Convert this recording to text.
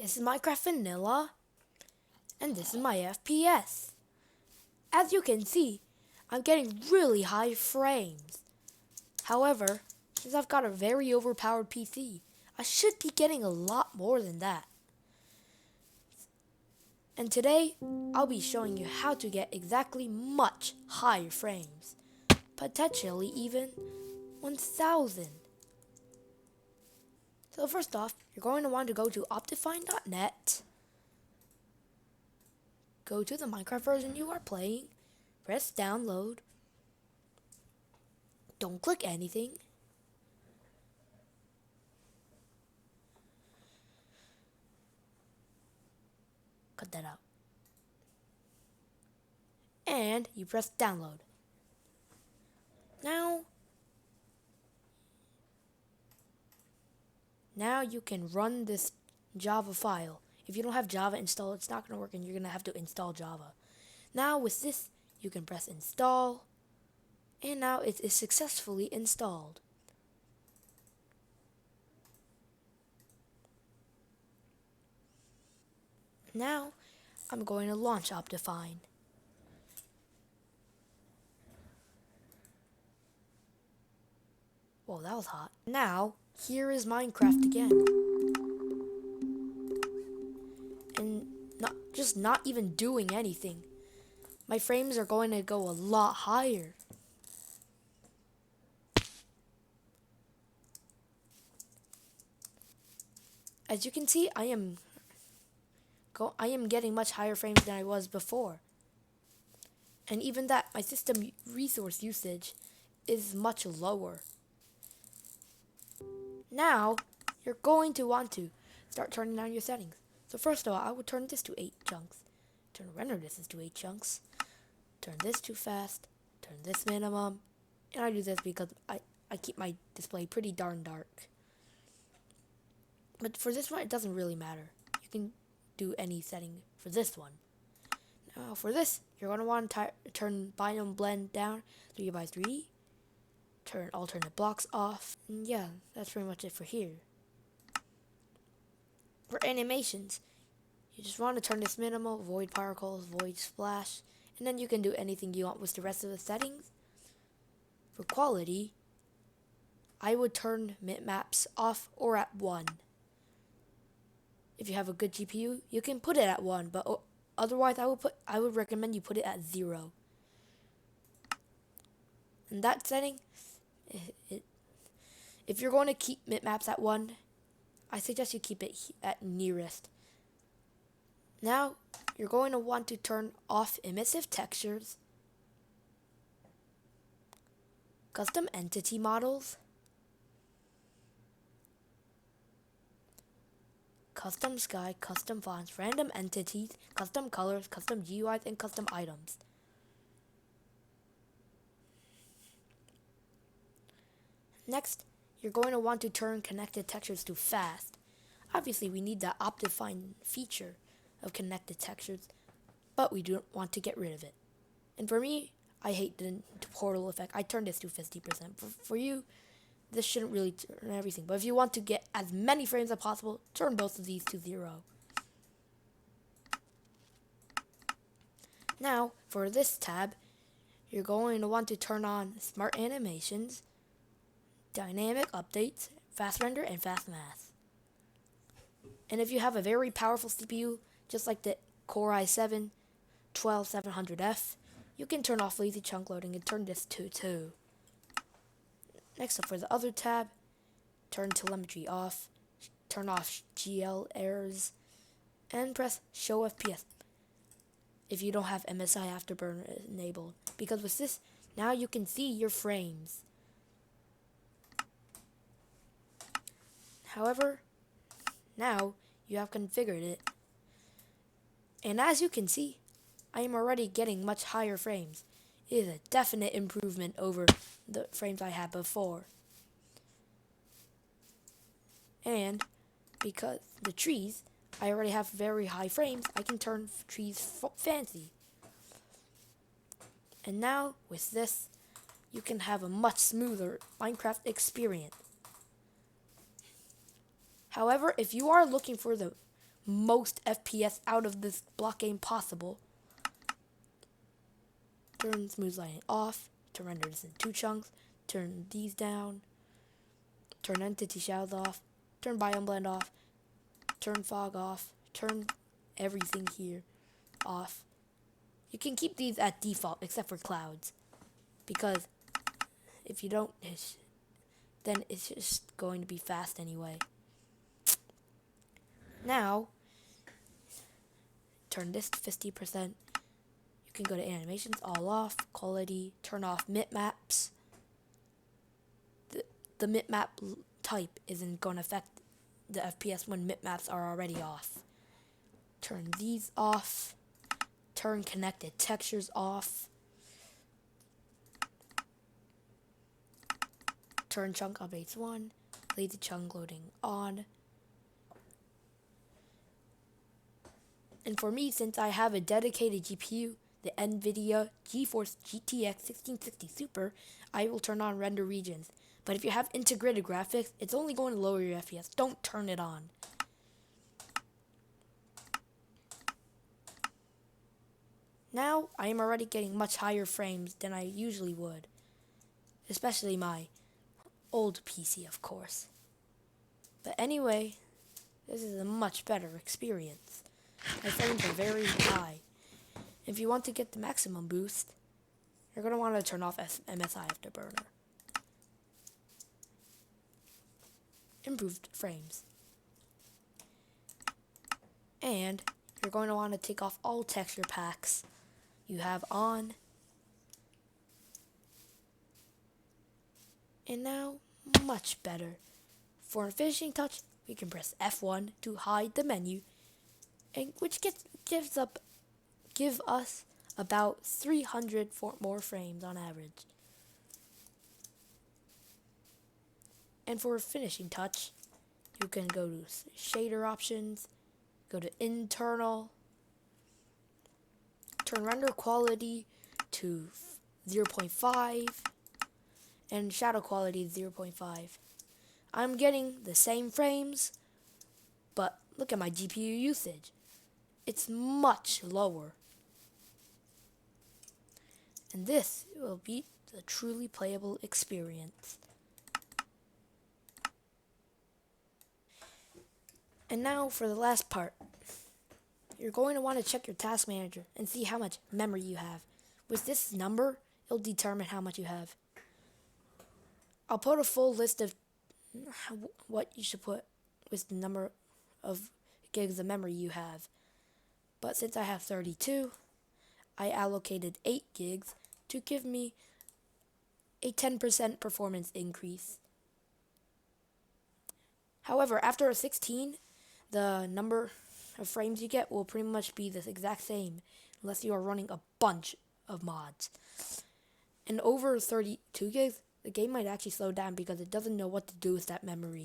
This is Minecraft Vanilla, and this is my FPS. As you can see, I'm getting really high frames. However, since I've got a very overpowered PC, I should be getting a lot more than that. And today, I'll be showing you how to get exactly much higher frames. Potentially even 1000. So first off, you're going to want to go to optifine.net. Go to the Minecraft version you are playing, press download, don't click anything, cut that out, and you press download. Now you can run this Java file. If you don't have Java installed, it's not going to work and you're going to have to install Java. Now with this, you can press install, and now it is successfully installed. Now, I'm going to launch Optifine. Whoa, that was hot. Now, here is Minecraft again. And not even doing anything. My frames are going to go a lot higher. As you can see, I am getting much higher frames than I was before. And even that, my system resource usage is much lower. Now, you're going to want to start turning down your settings. So first of all, I would turn this to 8 chunks. Turn render distance to 8 chunks. Turn this to fast. Turn this minimum. And I do this because I keep my display pretty darn dark. But for this one, it doesn't really matter. You can do any setting for this one. Now for this, you're going to want to turn biome blend down 3x3. Turn alternate blocks off. And yeah, that's pretty much it for here. For animations, you just want to turn this minimal, void particles, void splash, and then you can do anything you want with the rest of the settings. For quality, I would turn bitmaps off or at 1. If you have a good GPU, you can put it at 1, but otherwise I would recommend you put it at 0. And that setting, if you're going to keep bitmaps at 1, I suggest you keep it at nearest. Now, you're going to want to turn off emissive textures, custom entity models, custom sky, custom fonts, random entities, custom colors, custom GUIs, and custom items. Next, you're going to want to turn connected textures to fast. Obviously, we need the Optifine feature of connected textures, but we don't want to get rid of it. And for me, I hate the portal effect. I turned this to 50%. For you, this shouldn't really turn everything. But if you want to get as many frames as possible, turn both of these to 0. Now, for this tab, you're going to want to turn on smart animations, dynamic updates, fast render, and fast math. And if you have a very powerful CPU, just like the Core i7 12700F, you can turn off lazy chunk loading and turn this to 2. Next up, for the other tab, turn telemetry off, turn off GL errors, and press show FPS if you don't have MSI Afterburner enabled. Because with this, now you can see your frames. However, now you have configured it. And as you can see, I am already getting much higher frames. It is a definite improvement over the frames I had before. And because the trees, I already have very high frames, I can turn trees fancy. And now with this, you can have a much smoother Minecraft experience. However, if you are looking for the most FPS out of this block game possible. Turn smooth lighting off to render this in 2 chunks. Turn these down. Turn entity shadows off. Turn biome blend off. Turn fog off. Turn everything here off. You can keep these at default except for clouds, because if you don't, then it's just going to be fast anyway. Now, turn this to 50%. You can go to animations, all off, quality, turn off mipmaps. The mipmap type isn't going to affect the FPS when mipmaps are already off. Turn these off. Turn connected textures off. Turn chunk updates 1. Lazy chunk loading on. And for me, since I have a dedicated GPU, the NVIDIA GeForce GTX 1660 Super, I will turn on render regions. But if you have integrated graphics, it's only going to lower your FPS. Don't turn it on. Now, I am already getting much higher frames than I usually would. Especially my old PC, of course. But anyway, this is a much better experience. My frames are very high. If you want to get the maximum boost, you're going to want to turn off MSI Afterburner. Improved frames. And you're going to want to take off all texture packs you have on. And now, much better. For a finishing touch, we can press F1 to hide the menu, and which gives us about 300 more frames on average. And for a finishing touch, you can go to shader options, go to internal, turn render quality to 0.5, and shadow quality 0.5. I'm getting the same frames, but look at my GPU usage. It's much lower. And this will be the truly playable experience. And now for the last part. You're going to want to check your task manager and see how much memory you have. With this number, it'll determine how much you have. I'll put a full list of what you should put with the number of gigs of memory you have. But since I have 32, I allocated 8 gigs to give me a 10% performance increase. However, after a 16, the number of frames you get will pretty much be the exact same unless you are running a bunch of mods. And over 32 gigs, the game might actually slow down because it doesn't know what to do with that memory.